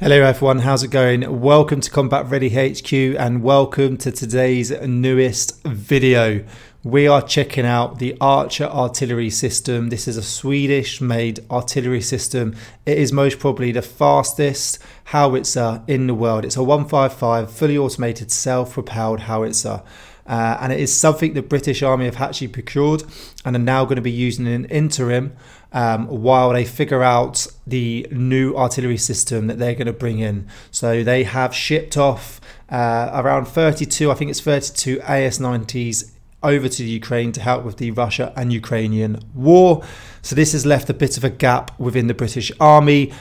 Hello everyone, how's it going? Welcome to Combat Ready HQ and welcome to today's newest video. We are checking out the Archer artillery system. This is a Swedish made artillery system. It is most probably the fastest howitzer in the world. It's a 155 fully automated self-propelled howitzer. And it is something the British Army have actually procured and are now going to be using in an interim while they figure out the new artillery system that they're going to bring in. So they have shipped off around 32, I think it's 32 AS-90s over to the Ukraine to help with the Russia and Ukrainian war. So this has left a bit of a gap within the British Army.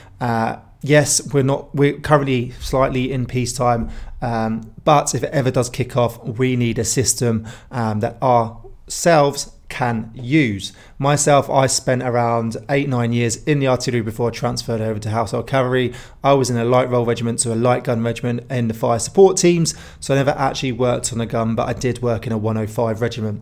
Yes, we're currently slightly in peacetime, but if it ever does kick off, we need a system that ourselves can use. Myself, I spent around 8-9 years in the artillery before I transferred over to Household Cavalry. I was in a light roll regiment, so a light gun regiment in the fire support teams, so I never actually worked on a gun, but I did work in a 105 regiment.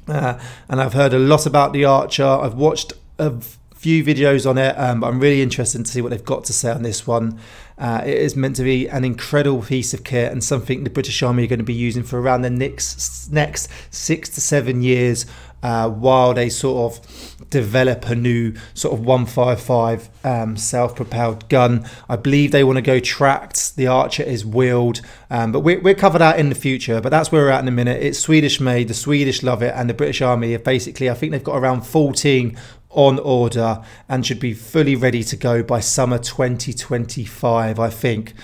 And I've heard a lot about the Archer. I've watched a few videos on it, but I'm really interested to see what they've got to say on this one. It is meant to be an incredible piece of kit and something the British Army are going to be using for around the next 6 to 7 years while they sort of develop a new sort of 155 self-propelled gun. I believe they want to go tracked. The Archer is wheeled, but we're covered out in the future, but that's where we're at in a minute. It's Swedish made, the Swedish love it, and the British Army have basically, I think they've got around 14 on order and should be fully ready to go by summer 2025, I think.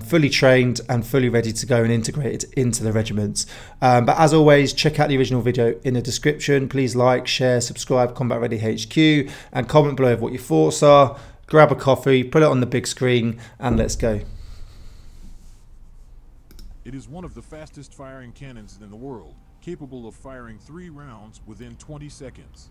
Fully trained and fully ready to go and integrated into the regiments. But as always, check out the original video in the description. Please like, share, subscribe, Combat Ready HQ, and comment below what your thoughts are. Grab a coffee, put it on the big screen, and let's go. It is one of the fastest firing cannons in the world, capable of firing 3 rounds within 20 seconds.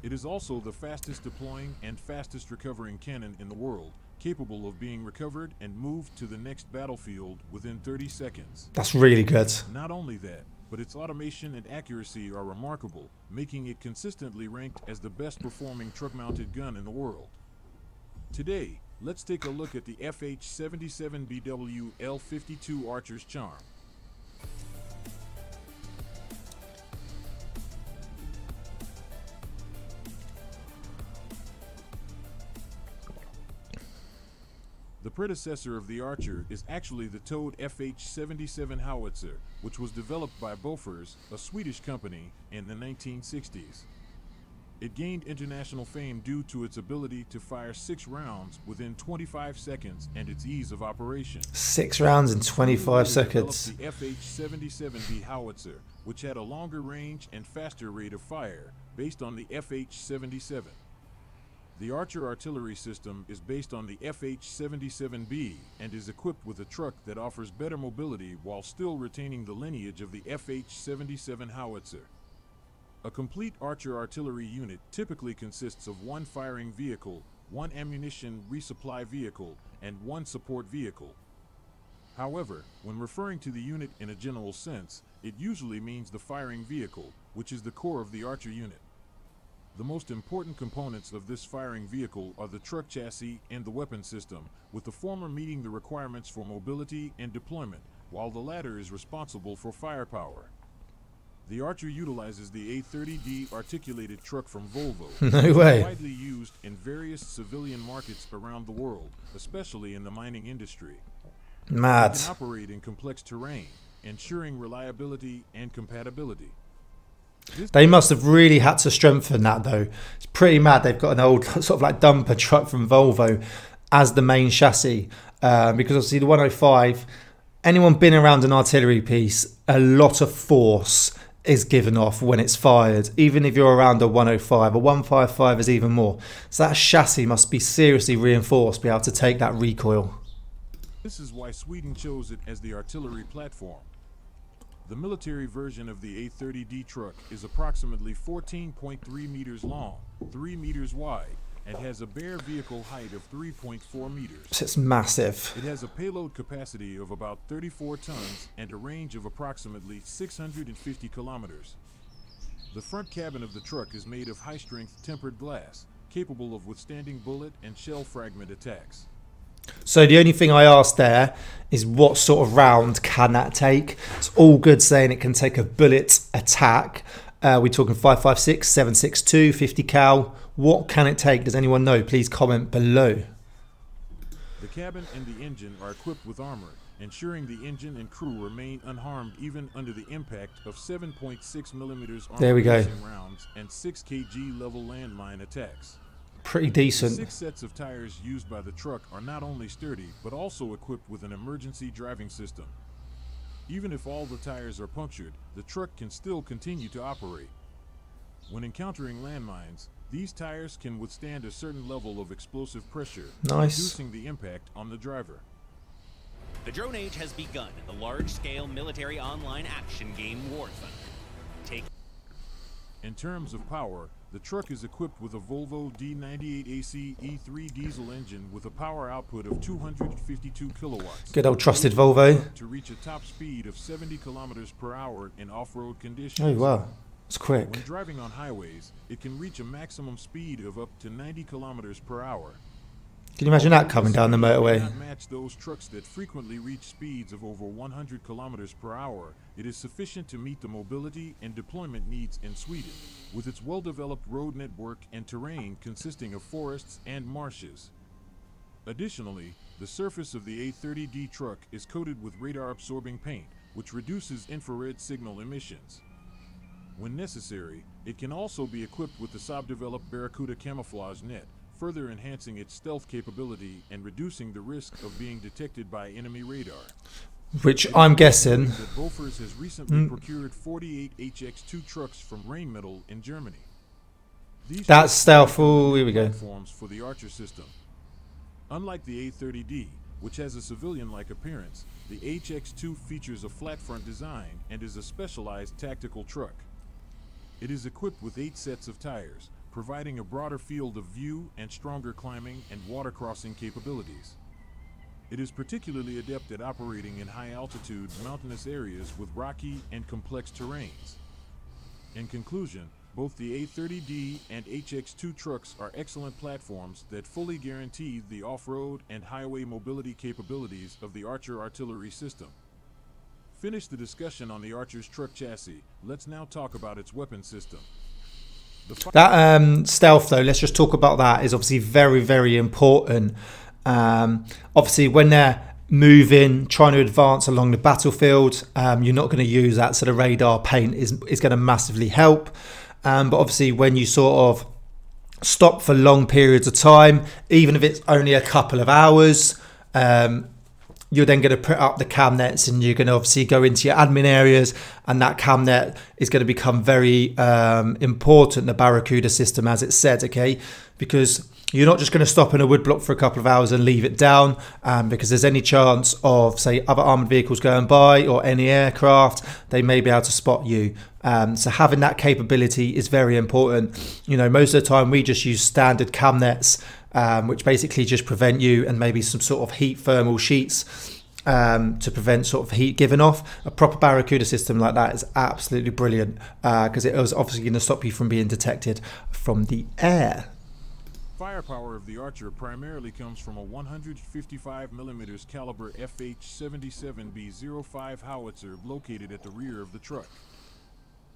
It is also the fastest deploying and fastest recovering cannon in the world, capable of being recovered and moved to the next battlefield within 30 seconds. That's really good. Not only that, but its automation and accuracy are remarkable, making it consistently ranked as the best performing truck-mounted gun in the world. Today, let's take a look at the FH-77BW L52 Archer's charm. The predecessor of the Archer is actually the towed FH-77 howitzer, which was developed by Bofors, a Swedish company, in the 1960s. It gained international fame due to its ability to fire 6 rounds within 25 seconds and its ease of operation. 6 rounds in 25 seconds. The FH-77B howitzer, which had a longer range and faster rate of fire, based on the FH-77. The Archer artillery system is based on the FH-77B and is equipped with a truck that offers better mobility while still retaining the lineage of the FH-77 howitzer. A complete Archer artillery unit typically consists of 1 firing vehicle, 1 ammunition resupply vehicle, and 1 support vehicle. However, when referring to the unit in a general sense, it usually means the firing vehicle, which is the core of the Archer unit. The most important components of this firing vehicle are the truck chassis and the weapon system, with the former meeting the requirements for mobility and deployment, while the latter is responsible for firepower. The Archer utilizes the A30D articulated truck from Volvo, No way. widely used in various civilian markets around the world, especially in the mining industry. Mad. It can operate in complex terrain, ensuring reliability and compatibility. They must have really had to strengthen that though. It's pretty mad. They've got an old sort of like dumper truck from Volvo as the main chassis because obviously the 105, anyone been around an artillery piece, a lot of force is given off when it's fired. Even if you're around a 105, a 155 is even more. So that chassis must be seriously reinforced to be able to take that recoil. This is why Sweden chose it as the artillery platform. The military version of the A30D truck is approximately 14.3 meters long, 3 meters wide, and has a bare vehicle height of 3.4 meters. So it's massive. It has a payload capacity of about 34 tons and a range of approximately 650 kilometers. The front cabin of the truck is made of high-strength tempered glass, capable of withstanding bullet and shell fragment attacks. So the only thing I asked there is what sort of round can that take? It's all good saying it can take a bullet attack. We're talking 5.56, 7.62, 50 cal. What can it take? Does anyone know? Please comment below. The cabin and the engine are equipped with armor, ensuring the engine and crew remain unharmed even under the impact of 7.6 millimeters armor-piercing rounds and 6 kg level landmine attacks. Pretty decent. The 6 sets of tires used by the truck are not only sturdy, but also equipped with an emergency driving system. Even if all the tires are punctured, the truck can still continue to operate. When encountering landmines, these tires can withstand a certain level of explosive pressure, reducing the impact on the driver. The drone age has begun in the large-scale military online action game War Thunder. In terms of power, the truck is equipped with a Volvo D98AC E3 diesel engine with a power output of 252 kilowatts. Good old trusted Volvo. To reach a top speed of 70 kilometers per hour in off-road conditions. Oh wow, it's quick. When driving on highways, it can reach a maximum speed of up to 90 kilometers per hour. Can you imagine that coming down the motorway? Not match those trucks that frequently reach speeds of over 100 kilometers per hour. It is sufficient to meet the mobility and deployment needs in Sweden, with its well-developed road network and terrain consisting of forests and marshes. Additionally, the surface of the A30D truck is coated with radar-absorbing paint, which reduces infrared signal emissions. When necessary, it can also be equipped with the Saab-developed Barracuda camouflage net, further enhancing its stealth capability and reducing the risk of being detected by enemy radar. Which I'm guessing that Bofors has recently procured 48 HX2 trucks from Rheinmetall in Germany. That's stealth. Oh, here we go. Platforms for the Archer system. Unlike the A30D, which has a civilian-like appearance, the HX2 features a flat front design and is a specialized tactical truck. It is equipped with 8 sets of tires, providing a broader field of view and stronger climbing and water crossing capabilities. It is particularly adept at operating in high-altitude, mountainous areas with rocky and complex terrains. In conclusion, both the A30D and HX2 trucks are excellent platforms that fully guarantee the off-road and highway mobility capabilities of the Archer artillery system. Finish the discussion on the Archer's truck chassis. Let's now talk about its weapon system. That stealth, though, let's just talk about that, is obviously very, very important. Obviously, when they're moving, trying to advance along the battlefield, you're not going to use that, so the radar paint is going to massively help. But obviously, when you sort of stop for long periods of time, even if it's only a couple of hours, you're then going to put up the cam nets and you're going to obviously go into your admin areas, and that cam net is going to become very important, the Barracuda system, as it said, okay? Because you're not just going to stop in a woodblock for a couple of hours and leave it down, because there's any chance of, say, other armoured vehicles going by or any aircraft, they may be able to spot you. So having that capability is very important. You know, most of the time we just use standard cam nets, which basically just prevent you, and maybe some sort of heat thermal sheets to prevent sort of heat giving off. A proper Barracuda system like that is absolutely brilliant, because it was obviously going to stop you from being detected from the air. Firepower of the Archer primarily comes from a 155mm caliber FH-77B-05 howitzer located at the rear of the truck.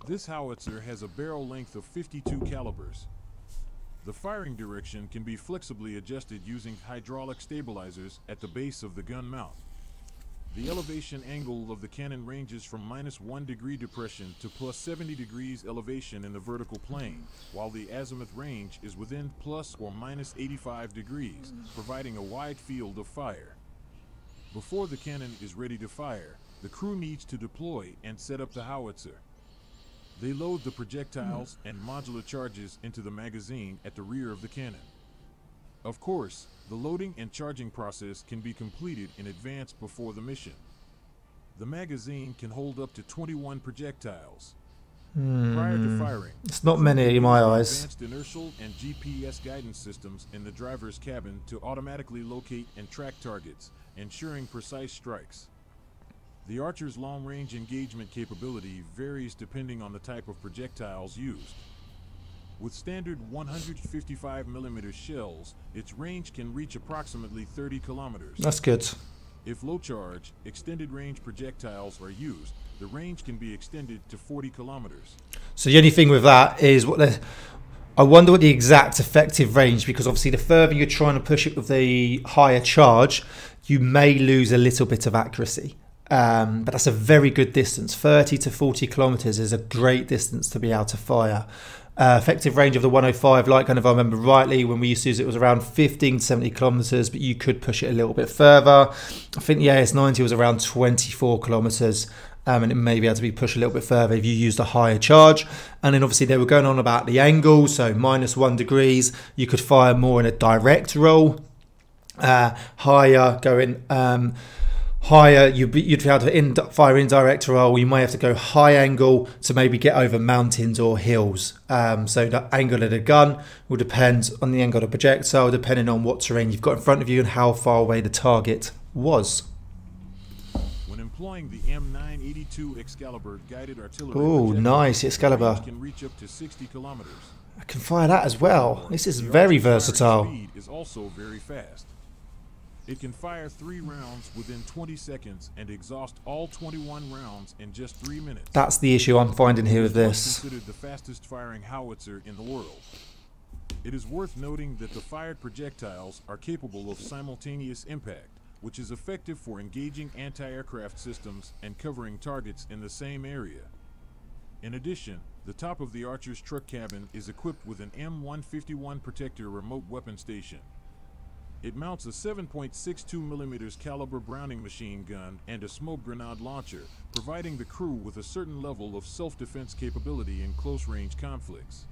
This howitzer has a barrel length of 52 calibers. The firing direction can be flexibly adjusted using hydraulic stabilizers at the base of the gun mount. The elevation angle of the cannon ranges from -1 degree depression to +70 degrees elevation in the vertical plane, while the azimuth range is within plus or minus 85 degrees, providing a wide field of fire. Before the cannon is ready to fire, the crew needs to deploy and set up the howitzer. They load the projectiles and modular charges into the magazine at the rear of the cannon. Of course, the loading and charging process can be completed in advance before the mission. The magazine can hold up to 21 projectiles. Prior to firing, it's not many in my eyes. Advanced inertial and GPS guidance systems in the driver's cabin to automatically locate and track targets, ensuring precise strikes. The Archer's long-range engagement capability varies depending on the type of projectiles used. With standard 155mm shells, its range can reach approximately 30 kilometers. That's good. If low charge, extended range projectiles are used, the range can be extended to 40 kilometers. So the only thing with that is I wonder what the exact effective range, because obviously the further you're trying to push it with the higher charge, you may lose a little bit of accuracy. But that's a very good distance. 30 to 40 kilometers is a great distance to be able to fire. Effective range of the 105 light gun, if I remember rightly, when we used to use it, was around 15 to 70 kilometers, but you could push it a little bit further. I think the AS90 was around 24 kilometers, and it may be able to be pushed a little bit further if you used a higher charge. And then obviously they were going on about the angle, so -1 degrees, you could fire more in a direct roll. Higher higher, you'd be able to fire indirect roll. You may have to go high angle to maybe get over mountains or hills. So the angle of the gun will depend on the angle of the projectile, depending on what terrain you've got in front of you and how far away the target was. When employing the M982 Excalibur guided artillery, Oh, nice Excalibur! can reach up to 60 kilometers. I can fire that as well. This is very versatile. Speed is also very fast. It can fire 3 rounds within 20 seconds and exhaust all 21 rounds in just 3 minutes. That's the issue I'm finding here with It is this. considered the fastest firing howitzer in the world. It is worth noting that the fired projectiles are capable of simultaneous impact, which is effective for engaging anti-aircraft systems and covering targets in the same area. In addition, the top of the Archer's truck cabin is equipped with an M151 Protector remote weapon station. It mounts a 7.62mm caliber Browning machine gun and a smoke grenade launcher, providing the crew with a certain level of self-defense capability in close-range conflicts.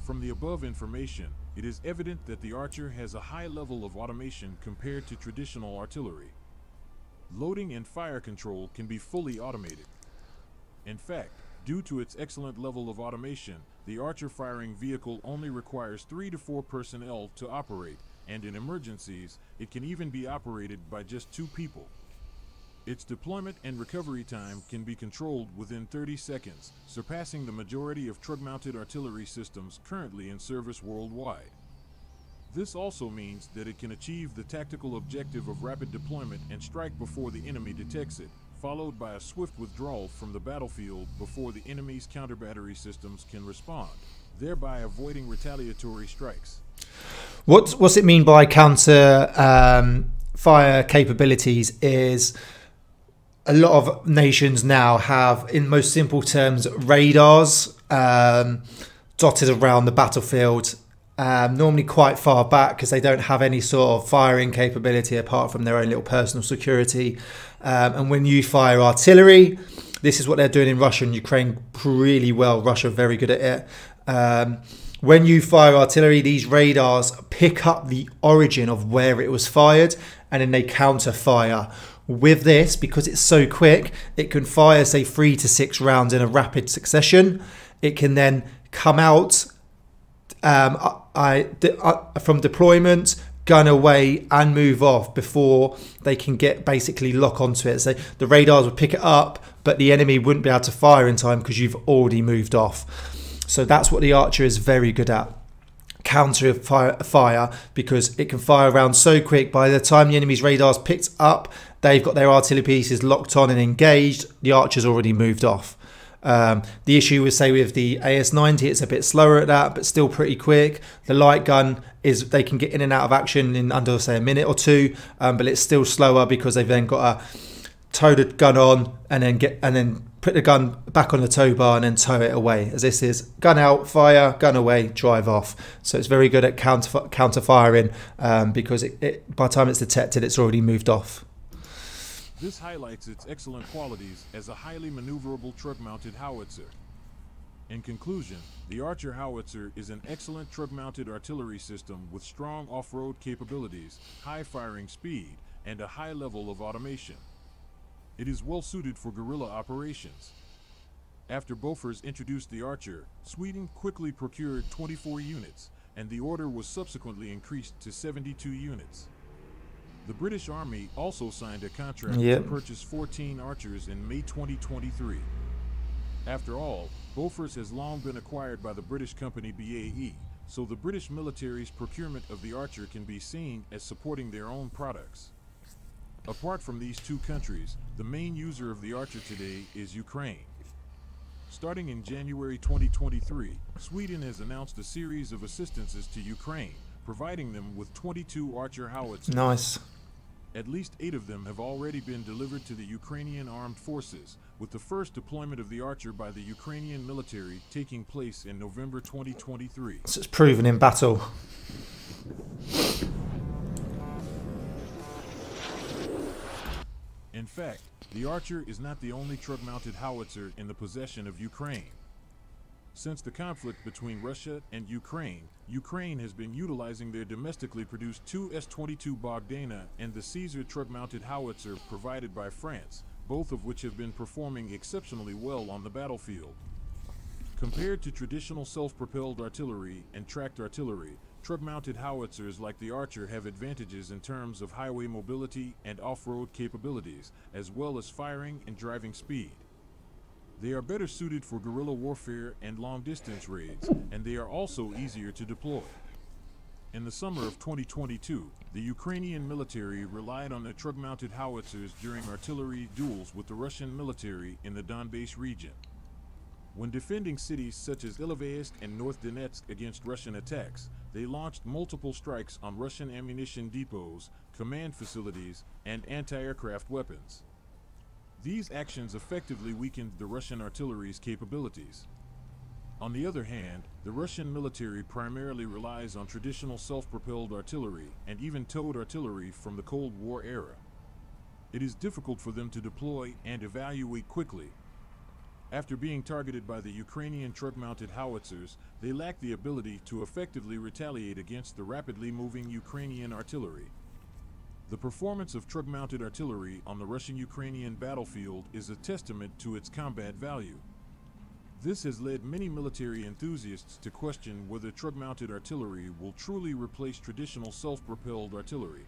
From the above information, it is evident that the Archer has a high level of automation compared to traditional artillery. Loading and fire control can be fully automated. In fact, due to its excellent level of automation, the Archer firing vehicle only requires 3 to 4 personnel to operate, and in emergencies, it can even be operated by just 2 people. Its deployment and recovery time can be controlled within 30 seconds, surpassing the majority of truck-mounted artillery systems currently in service worldwide. This also means that it can achieve the tactical objective of rapid deployment and strike before the enemy detects it, followed by a swift withdrawal from the battlefield before the enemy's counter-battery systems can respond, thereby avoiding retaliatory strikes. What's it mean by counter fire capabilities is a lot of nations now have, in most simple terms, radars dotted around the battlefield, normally quite far back because they don't have any sort of firing capability apart from their own little personal security. And when you fire artillery, this is what they're doing in Russia and Ukraine really well. Russia are very good at it. When you fire artillery, these radars pick up the origin of where it was fired and then they counter fire. With this, because it's so quick, it can fire, say, 3 to 6 rounds in a rapid succession. It can then come out from deployment, gun away and move off before they can basically lock onto it. So the radars would pick it up, but the enemy wouldn't be able to fire in time because you've already moved off. So that's what the Archer is very good at. Counter fire, because it can fire around so quick. By the time the enemy's radar's picked up, they've got their artillery pieces locked on and engaged. The Archer's already moved off. The issue is, say, with the AS90, it's a bit slower at that, but still pretty quick. The light gun is, they can get in and out of action in under, say, a minute or 2, but it's still slower because they've then got to tow the gun on and then put the gun back on the tow bar and then tow it away. As this is gun out, fire, gun away, drive off. So it's very good at counter firing because by the time it's detected, it's already moved off. This highlights its excellent qualities as a highly maneuverable truck-mounted howitzer. In conclusion, the Archer howitzer is an excellent truck-mounted artillery system with strong off-road capabilities, high firing speed, and a high level of automation. It is well suited for guerrilla operations. After Bofors introduced the Archer, Sweden quickly procured 24 units, and the order was subsequently increased to 72 units. The British Army also signed a contract to purchase 14 Archers in May 2023. After all, Bofors has long been acquired by the British company BAE, so the British military's procurement of the Archer can be seen as supporting their own products. Apart from these two countries, the main user of the Archer today is Ukraine. Starting in January 2023, Sweden has announced a series of assistances to Ukraine, providing them with 22 Archer howitzers. Nice. At least 8 of them have already been delivered to the Ukrainian armed forces, with the first deployment of the Archer by the Ukrainian military taking place in November 2023. So it's proven in battle. In fact, the Archer is not the only truck-mounted howitzer in the possession of Ukraine. Since the conflict between Russia and Ukraine, Ukraine has been utilizing their domestically produced 2 S-22 Bogdana and the Caesar truck-mounted howitzer provided by France, both of which have been performing exceptionally well on the battlefield. Compared to traditional self-propelled artillery and tracked artillery, truck-mounted howitzers like the Archer have advantages in terms of highway mobility and off-road capabilities, as well as firing and driving speed. They are better suited for guerrilla warfare and long-distance raids, and they are also easier to deploy. In the summer of 2022, the Ukrainian military relied on the truck-mounted howitzers during artillery duels with the Russian military in the Donbass region. When defending cities such as Ilovaisk and North Donetsk against Russian attacks, they launched multiple strikes on Russian ammunition depots, command facilities, and anti-aircraft weapons. These actions effectively weakened the Russian artillery's capabilities. On the other hand, the Russian military primarily relies on traditional self-propelled artillery and even towed artillery from the Cold War era. It is difficult for them to deploy and evaluate quickly. After being targeted by the Ukrainian truck-mounted howitzers, they lack the ability to effectively retaliate against the rapidly moving Ukrainian artillery. The performance of truck-mounted artillery on the Russian-Ukrainian battlefield is a testament to its combat value. This has led many military enthusiasts to question whether truck-mounted artillery will truly replace traditional self-propelled artillery.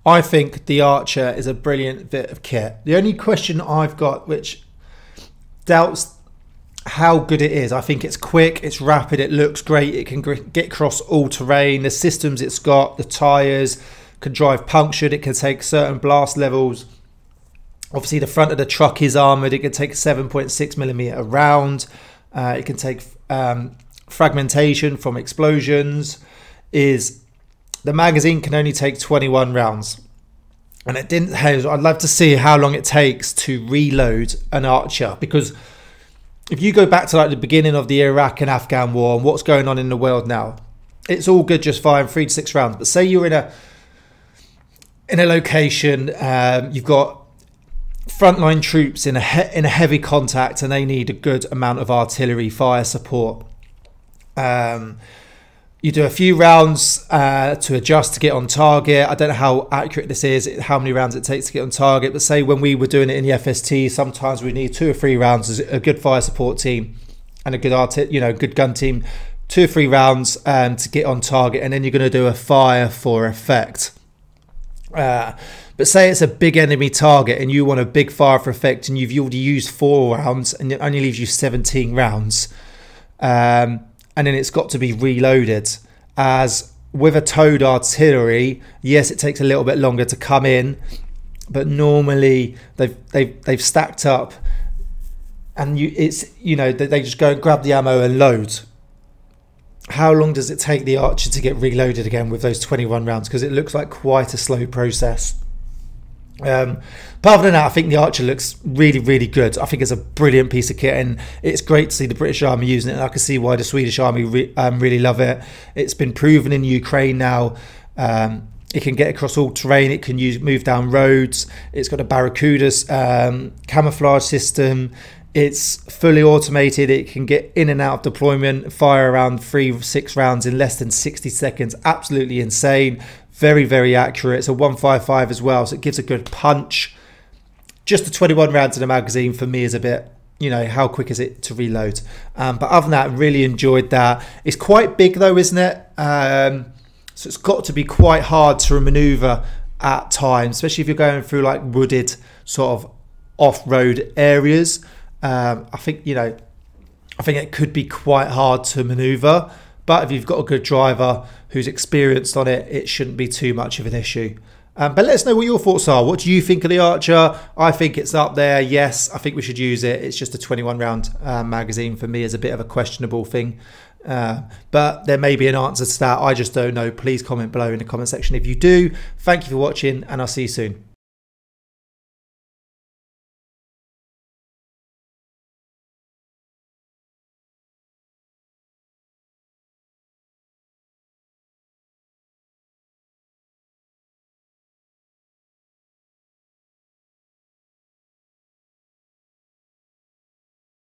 I think the Archer is a brilliant bit of kit. The only question I've got, which doubts how good it is, I think it's quick, it's rapid, it looks great, it can get across all terrain, the systems it's got, the tyres, can drive punctured, it can take certain blast levels. Obviously the front of the truck is armoured, it can take a 7.6mm round, it can take fragmentation from explosions. The magazine can only take 21 rounds. And it didn't. I'd love to see how long it takes to reload an Archer, because if you go back to like the beginning of the Iraq and Afghan war and what's going on in the world now, it's all good just firing 3 to 6 rounds. But say you're in a location, you've got frontline troops in a heavy contact, and they need a good amount of artillery fire support. You do a few rounds to adjust to get on target. I don't know how accurate this is, how many rounds it takes to get on target. But say when we were doing it in the FST, sometimes we need 2 or 3 rounds as a good fire support team and a good good gun team. 2 or 3 rounds to get on target, and then you're going to do a fire for effect. But say it's a big enemy target and you want a big fire for effect, and you've already used 4 rounds and it only leaves you 17 rounds. And then it's got to be reloaded. As with a towed artillery, yes, it takes a little bit longer to come in, but normally they've stacked up, and they just go and grab the ammo and load. How long does it take the Archer to get reloaded again with those 21 rounds? Because it looks like quite a slow process. But other than that, I think the Archer looks really, really good. I think it's a brilliant piece of kit, and it's great to see the British Army using it, and I can see why the Swedish Army really love it. It's been proven in Ukraine now. It can get across all terrain, it can move down roads, it's got a Barracuda's camouflage system, it's fully automated, it can get in and out of deployment, fire around 3-6 rounds in less than 60 seconds. Absolutely insane. Very, very accurate. It's a 155 as well, so it gives a good punch. Just the 21 rounds in a magazine for me is a bit, how quick is it to reload? But other than that, I really enjoyed that. It's quite big though, isn't it? So it's got to be quite hard to maneuver at times, especially if you're going through like wooded sort of off-road areas. I think it could be quite hard to maneuver, but if you've got a good driver who's experienced on it, it shouldn't be too much of an issue. But let us know what your thoughts are. What do you think of the Archer? I think it's up there. Yes, I think we should use it. It's just a 21 round magazine. For me, is a bit of a questionable thing. But there may be an answer to that. I just don't know. Please comment below in the comment section if you do. Thank you for watching, and I'll see you soon.